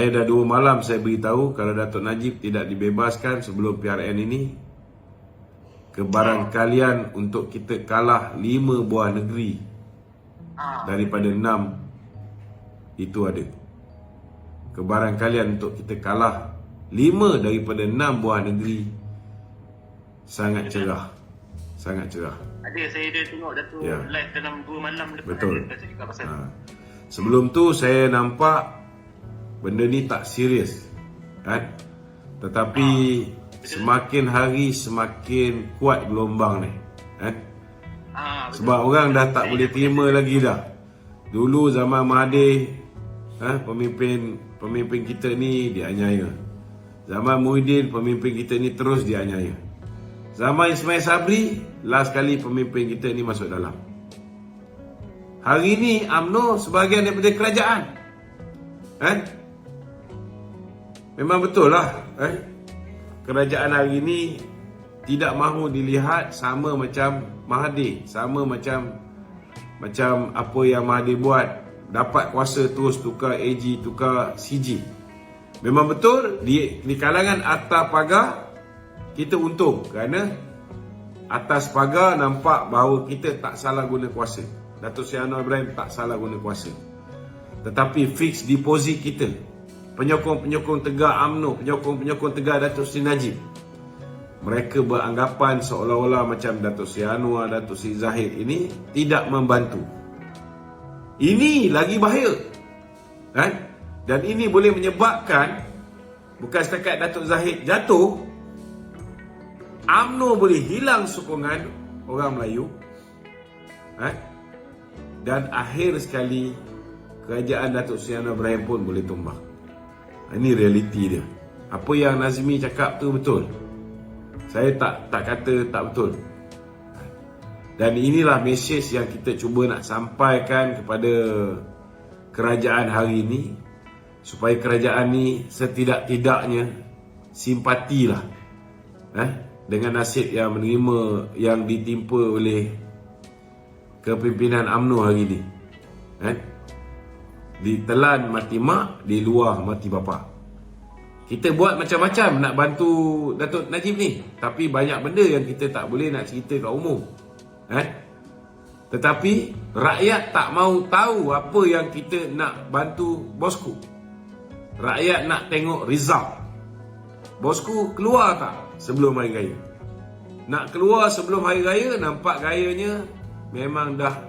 Saya dah 2 malam saya beritahu kalau Datuk Najib tidak dibebaskan sebelum PRN ini, kebaran kalian untuk kita kalah 5 buah negeri daripada 6 itu ada. Kebaran kalian untuk kita kalah 5 daripada 6 buah negeri sangat cerah. Sangat cerah. Ada saya dah tengok Datuk live dalam 2 malam lepas. Betul. Ada cakap pasal. Sebelum tu saya nampak benda ni tak serius, kan? Tetapi semakin hari semakin kuat gelombang ni, kan? Sebab orang dah tak boleh terima lagi dah. Dulu zaman Mahathir, pemimpin kita ni dianiaya. Zaman Muhyiddin, pemimpin kita ni terus dianiaya. Zaman Ismail Sabri, last kali pemimpin kita ni masuk dalam. Hari ni UMNO sebahagian daripada kerajaan, kan? Memang betul lah, kerajaan hari ni tidak mahu dilihat sama macam Mahathir, sama macam apa yang Mahathir buat, dapat kuasa terus tukar AG, tukar CG. Memang betul di kalangan atas pagar kita untung kerana atas pagar nampak bahawa kita tak salah guna kuasa. Datuk Seri Anwar Ibrahim tak salah guna kuasa. Tetapi fixed deposit kita, penyokong-penyokong tegar UMNO, penyokong-penyokong tegar Datuk Seri Najib, mereka beranggapan seolah-olah macam Datuk Seri Anwar, Datuk Seri Zahid ini tidak membantu. Ini lagi bahaya, kan? Dan ini boleh menyebabkan bukan setakat Datuk Zahid jatuh, UMNO boleh hilang sokongan orang Melayu, dan akhir sekali kerajaan Datuk Seri Anwar Ibrahim pun boleh tumbang. Ini realiti dia. Apa yang Nazmi cakap tu betul. Saya tak kata tak betul. Dan inilah mesej yang kita cuba nak sampaikan kepada kerajaan hari ini, supaya kerajaan ni setidak-tidaknya simpatilah dengan nasib yang menerima, yang ditimpa oleh kepimpinan UMNO hari ini. Ditelan mati mak, di luar mati bapa. Kita buat macam-macam nak bantu Datuk Najib ni, tapi banyak benda yang kita tak boleh nak cerita kat umum. Tetapi rakyat tak mau tahu apa yang kita nak bantu bosku. Rakyat nak tengok result. Bosku keluar tak sebelum hari raya? Nak keluar sebelum hari raya, nampak gayanya memang dah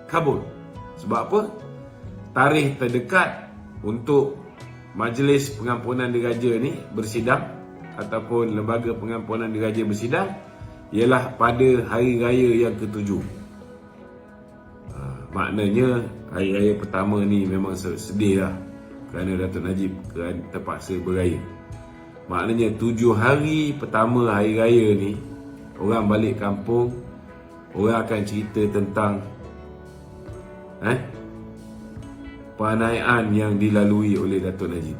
kabul. Sebab apa? Tarikh terdekat untuk Majlis Pengampunan Diraja ni bersidang, ataupun Lembaga Pengampunan Diraja bersidang, ialah pada hari raya yang ke-7. Maknanya hari raya pertama ni memang sedih lah, kerana Datuk Najib terpaksa beraya. Maknanya 7 hari pertama hari raya ni, orang balik kampung, orang akan cerita tentang penganiayaan yang dilalui oleh Datuk Najib.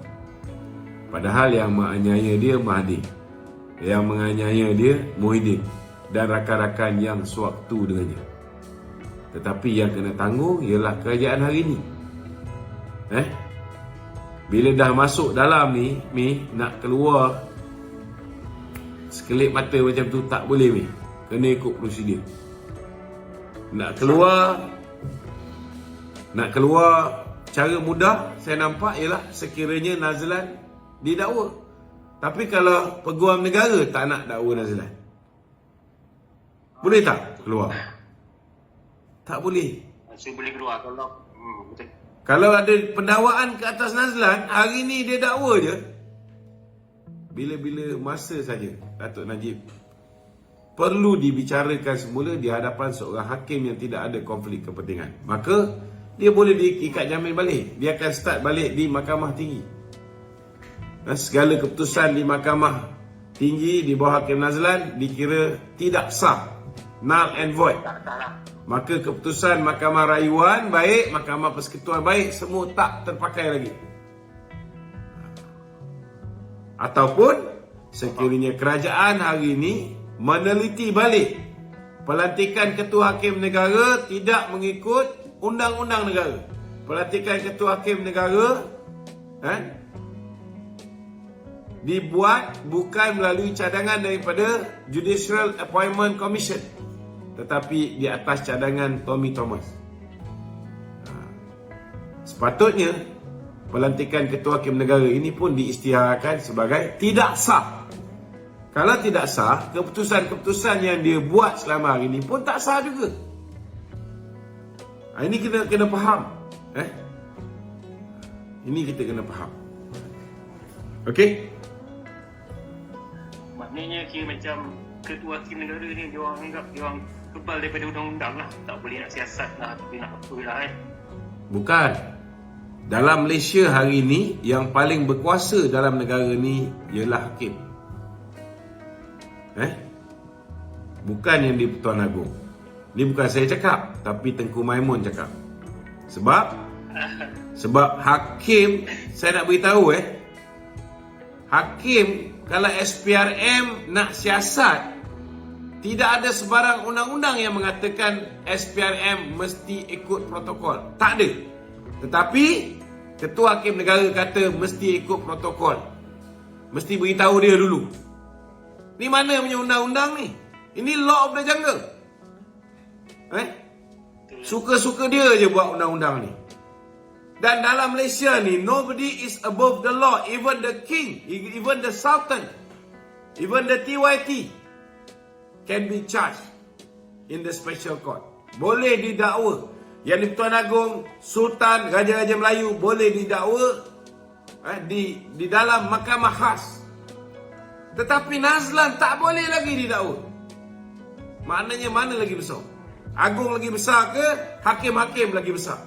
Padahal yang menganiaya dia Mahathir, yang menganiaya dia Muhyiddin dan rakan-rakan yang sewaktu dengannya. Tetapi yang kena tanggung ialah kerajaan hari ini. Bila dah masuk dalam ni, nak keluar sekelip mata macam tu tak boleh, kena ikut prosedur. Nak keluar cara mudah saya nampak ialah sekiranya Nazlan didakwa. Tapi kalau Peguam Negara tak nak dakwa Nazlan, boleh tak keluar? Tak boleh. Maksud boleh keluar kalau betul. Kalau ada pendakwaan ke atas Nazlan, hari ni dia dakwa je. Bila-bila masa saja Datuk Najib perlu dibicarakan semula di hadapan seorang hakim yang tidak ada konflik kepentingan, maka dia boleh diikat jamin balik. Dia akan start balik di Mahkamah Tinggi. Segala keputusan di Mahkamah Tinggi di bawah Hakim Nazlan dikira tidak sah, null and void. Maka keputusan Mahkamah Rayuan baik, Mahkamah Persekutuan baik, semua tak terpakai lagi. Ataupun sekiranya kerajaan hari ini meneliti balik pelantikan Ketua Hakim Negara tidak mengikut Undang-Undang Negara, pelantikan Ketua Hakim Negara dibuat bukan melalui cadangan daripada Judicial Appointment Commission, tetapi di atas cadangan Tommy Thomas. Sepatutnya pelantikan Ketua Hakim Negara ini pun diisytiharkan sebagai tidak sah. Kalau tidak sah, keputusan-keputusan yang dia buat selama hari ini pun tak sah juga. Ini kena faham. Ini kita kena faham. Okey? Maknanya kira macam Ketua Hakim Negara ni dia orang anggap dia orang kebal daripada undang-undang lah. Tak boleh nak siasat lah, tapi nak apa lah Bukan. Dalam Malaysia hari ini, yang paling berkuasa dalam negara ni ialah hakim. Bukan yang di Pertuan Agong. Ni bukan saya cakap, tapi Tengku Maimun cakap. Sebab hakim, saya nak beritahu hakim kalau SPRM nak siasat, tidak ada sebarang undang-undang yang mengatakan SPRM mesti ikut protokol. Tak ada. Tetapi Ketua Hakim Negara kata mesti ikut protokol. Mesti beritahu dia dulu. Ni mana punya undang-undang ni? Ini law of the jungle. Suka-suka dia je buat undang-undang ni. Dan dalam Malaysia ni, nobody is above the law. Even the king, even the sultan, even the TYT can be charged in the special court. Boleh didakwa. Yang di Pertuan Agong, Sultan, Raja-Raja Melayu boleh didakwa di dalam mahkamah khas. Tetapi Nazlan tak boleh lagi didakwa. Maknanya mana lagi besar? Agung lagi besar ke hakim-hakim lagi besar?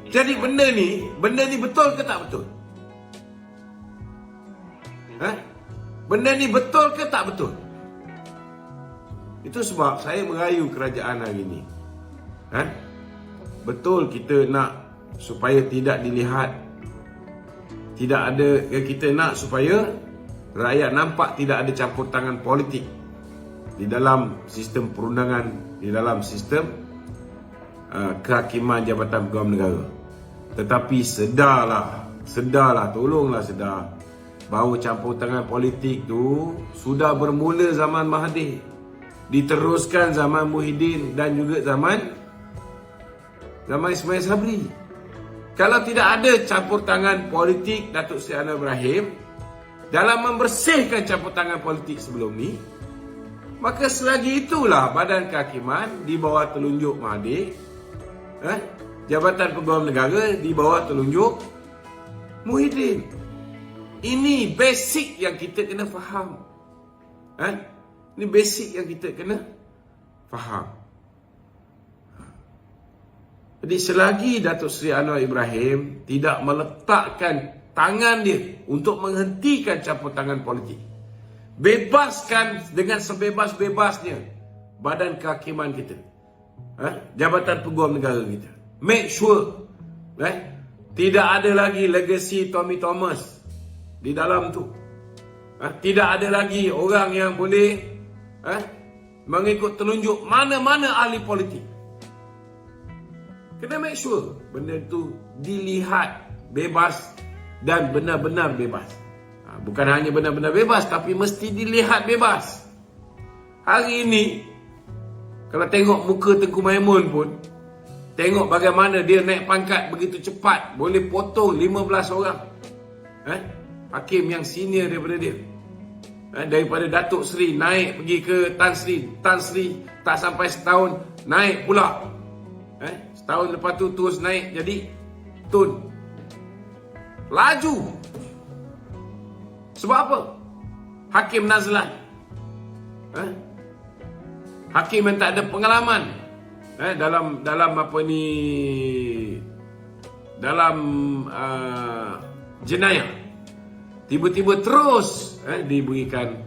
Jadi benda ni betul ke tak betul? Benda ni betul ke tak betul? Itu sebab saya merayu kerajaan hari ini. Betul kita nak supaya tidak dilihat, tidak ada, kita nak supaya rakyat nampak tidak ada campur tangan politik di dalam sistem perundangan, di dalam sistem kehakiman Jabatan Pegawai Negara. Tetapi sedarlah, tolonglah sedar bahawa campur tangan politik tu sudah bermula zaman Mahathir, diteruskan zaman Muhyiddin dan juga zaman Ismail Sabri. Kalau tidak ada campur tangan politik Datuk Seri Anwar Ibrahim dalam membersihkan campur tangan politik sebelum ni, maka selagi itulah Badan Kehakiman di bawah telunjuk Mahathir, Jabatan Pegawai Negara di bawah telunjuk Muhyiddin. Ini basic yang kita kena faham. Ini basic yang kita kena faham. Jadi selagi Datuk Seri Anwar Ibrahim tidak meletakkan tangan dia untuk menghentikan campur tangan politik, bebaskan dengan sebebas-bebasnya Badan Kehakiman kita, Jabatan Pegawai Negara kita, make sure tidak ada lagi legasi Tommy Thomas di dalam tu. Tidak ada lagi orang yang boleh mengikut telunjuk mana-mana ahli politik. Kena make sure benda tu dilihat bebas dan benar-benar bebas. Bukan hanya benar-benar bebas, tapi mesti dilihat bebas. Hari ini kalau tengok muka Tengku Maimun pun, tengok bagaimana dia naik pangkat begitu cepat, boleh potong 15 orang hakim yang senior daripada dia. Daripada Datuk Seri naik pergi ke Tan Sri tak sampai setahun naik pula. Setahun lepas tu terus naik jadi Tun. Laju. Sebab apa? Hakim Nazlan, hakim yang tak ada pengalaman dalam apa ni, dalam jenayah, tiba-tiba terus diberikan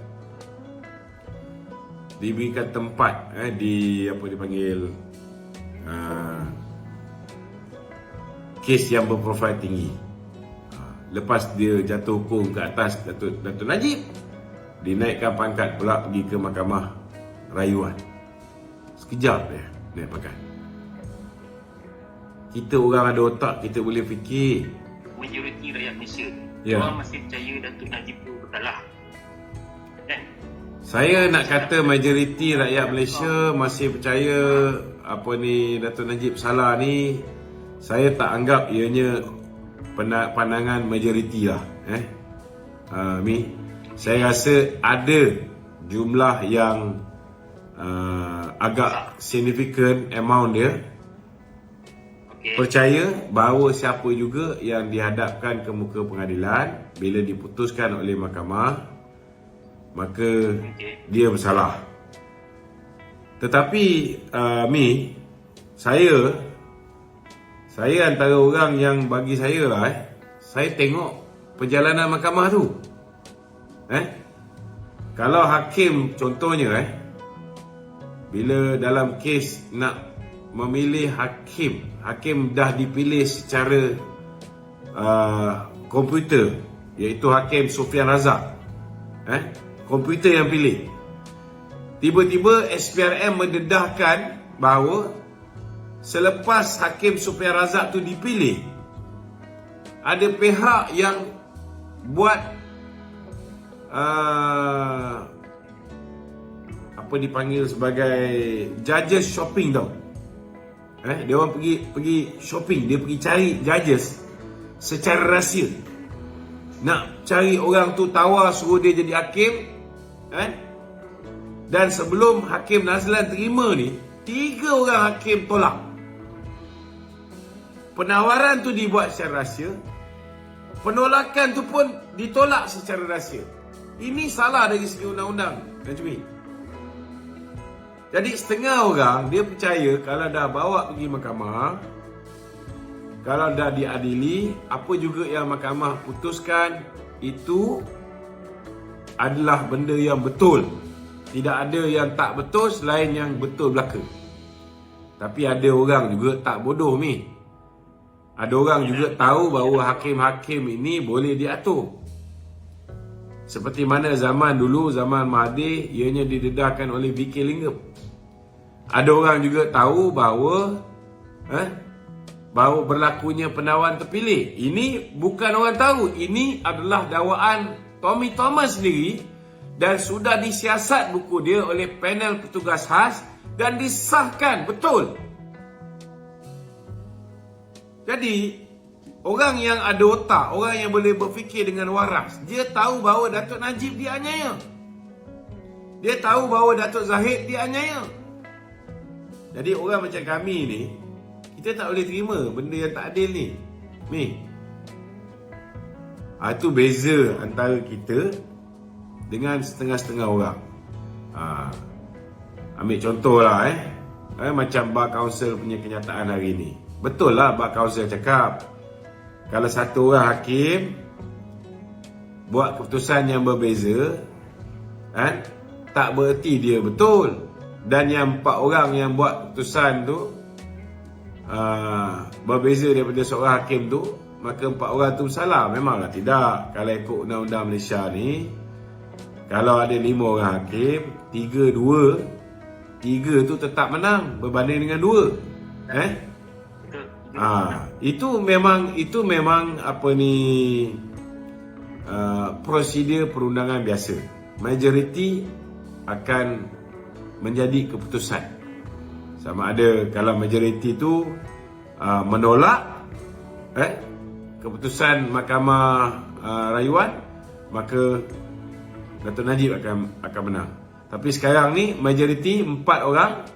tempat di apa dipanggil kes yang berprofil tinggi. Lepas dia jatuh hukum ke atas Datuk Najib, dinaikkan pangkat pula pergi ke Mahkamah Rayuan. Sekejap dia naik pangkat. kita orang ada otak, kita boleh fikir. Majoriti rakyat Malaysia Ya. orang masih percaya Datuk Najib tu berkalah. Kan? Saya nak kata majoriti rakyat Malaysia masih percaya apa ni Datuk Najib salah ni, saya tak anggap ianya pandangan majoriti lah. Mi, saya rasa ada jumlah yang agak significant amount dia percaya bahawa siapa juga yang dihadapkan ke muka pengadilan bila diputuskan oleh mahkamah, maka dia bersalah. Tetapi Mi, saya antara orang yang bagi saya lah saya tengok perjalanan mahkamah tu. Kalau hakim contohnya bila dalam kes nak memilih hakim dah dipilih secara komputer, iaitu Hakim Sufian Razak, komputer yang pilih. Tiba-tiba SPRM mendedahkan bahawa selepas Hakim Sufian Razak tu dipilih, ada pihak yang buat apa dipanggil sebagai judges shopping tau. Dia orang pergi shopping, dia pergi cari judges secara rahsia. Nak cari orang tu tawar suruh dia jadi hakim. Dan sebelum Hakim Nazlan terima ni, 3 orang hakim tolak. Penawaran tu dibuat secara rahsia, penolakan tu pun ditolak secara rahsia. Ini salah dari segi undang-undang, Tuan Cumi. Jadi setengah orang dia percaya kalau dah bawa pergi mahkamah, kalau dah diadili, apa juga yang mahkamah putuskan itu adalah benda yang betul. Tidak ada yang tak betul selain yang betul belaka. Tapi ada orang juga tak bodoh ni. Ada orang juga tahu bahawa hakim-hakim ini boleh diatur. Seperti mana zaman dulu, zaman Mahathir, ianya didedahkan oleh VK Linggam. Ada orang juga tahu bahawa berlakunya penawan terpilih. Ini bukan orang tahu. Ini adalah dakwaan Tommy Thomas sendiri dan sudah disiasat buku dia oleh panel petugas khas dan disahkan betul. Jadi, orang yang ada otak, orang yang boleh berfikir dengan waras, dia tahu bahawa Datuk Najib dianiaya. Dia tahu bahawa Datuk Zahid dianiaya. Jadi orang macam kami ni, kita tak boleh terima benda yang tak adil ni. Itu beza antara kita dengan setengah-setengah orang. Ambil contoh lah macam Bar Kausel punya kenyataan hari ni. Betul lah Bar Kausel cakap, kalau satu orang hakim buat keputusan yang berbeza, tak bererti dia betul. Dan yang 4 orang yang buat keputusan tu berbeza daripada seorang hakim tu, maka 4 orang tu salah. Memanglah tidak. Kalau ikut undang-undang Malaysia ni, kalau ada 5 orang hakim, 3 tu tetap menang berbanding dengan 2. Itu memang apa ni prosedur perundangan biasa. Majoriti akan menjadi keputusan. Sama ada kalau majoriti tu menolak keputusan Mahkamah Rayuan, maka Datuk Najib akan menang. Tapi sekarang ni majoriti 4 orang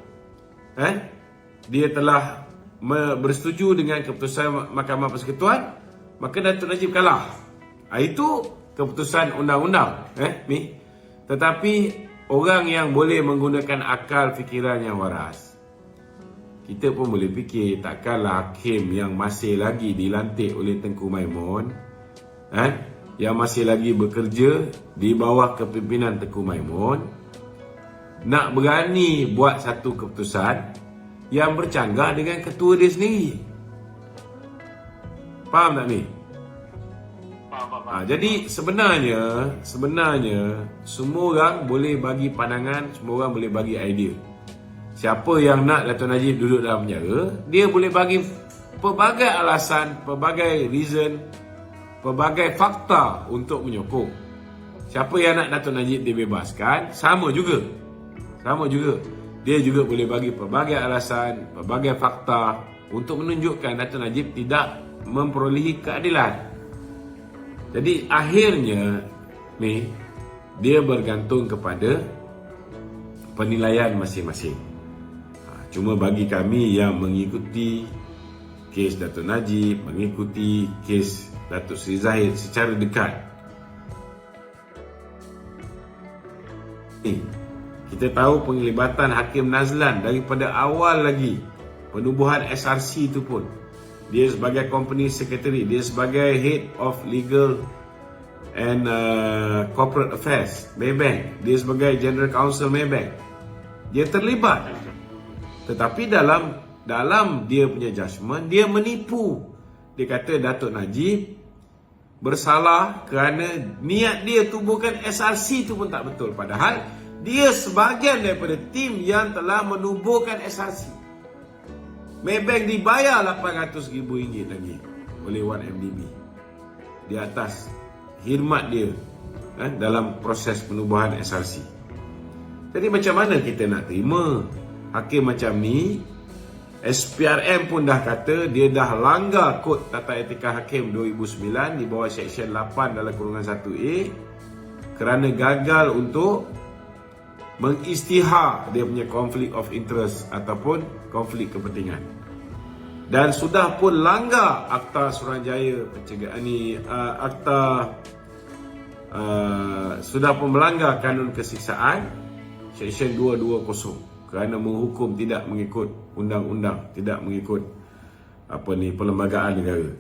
dia telah bersetuju dengan keputusan Mahkamah Persekutuan, maka Datuk Najib kalah. Itu keputusan undang-undang Tetapi orang yang boleh menggunakan akal fikiran yang waras, kita pun boleh fikir, takkanlah hakim yang masih lagi dilantik oleh Tengku Maimun, yang masih lagi bekerja di bawah kepimpinan Tengku Maimun, nak berani buat satu keputusan yang bercanggah dengan ketua dia sendiri. Faham tak ni? Jadi sebenarnya semua orang boleh bagi pandangan, semua orang boleh bagi idea. Siapa yang nak Datuk Najib duduk dalam penjara, dia boleh bagi pelbagai alasan, pelbagai reason, pelbagai fakta untuk menyokong. Siapa yang nak Dato' Najib dibebaskan, sama juga. Dia juga boleh bagi pelbagai alasan, pelbagai fakta untuk menunjukkan Dato' Najib tidak memperolehi keadilan. Jadi akhirnya ni dia bergantung kepada penilaian masing-masing. Cuma bagi kami yang mengikuti kes Dato' Najib, mengikuti kes Datuk Seri Zahid secara dekat, kita tahu penglibatan Hakim Nazlan daripada awal lagi penubuhan SRC itu pun. Dia sebagai company secretary, dia sebagai head of legal and corporate affairs Maybank, dia sebagai general counsel Maybank, dia terlibat. Tetapi dalam dia punya judgement, dia menipu. Dia kata Dato' Najib bersalah kerana niat dia tubuhkan SRC itu pun tak betul, padahal dia sebahagian daripada tim yang telah menubuhkan SRC. Maybank dibayar RM800,000 lagi oleh 1MDB di atas khidmat dia dalam proses penubuhan SRC. Jadi macam mana kita nak terima hakim macam ni? SPRM pun dah kata dia dah langgar Kod Tata Etika Hakim 2009 di bawah Seksyen 8 dalam kurungan 1A kerana gagal untuk mengisytihar dia punya konflik of interest ataupun konflik kepentingan. Dan sudah pun langgar Akta Suruhanjaya pencegahan ni, sudah pun melanggar kanun kesiksaan Seksyen 220 kerana menghukum tidak mengikut undang-undang, tidak mengikut perlembagaan negara.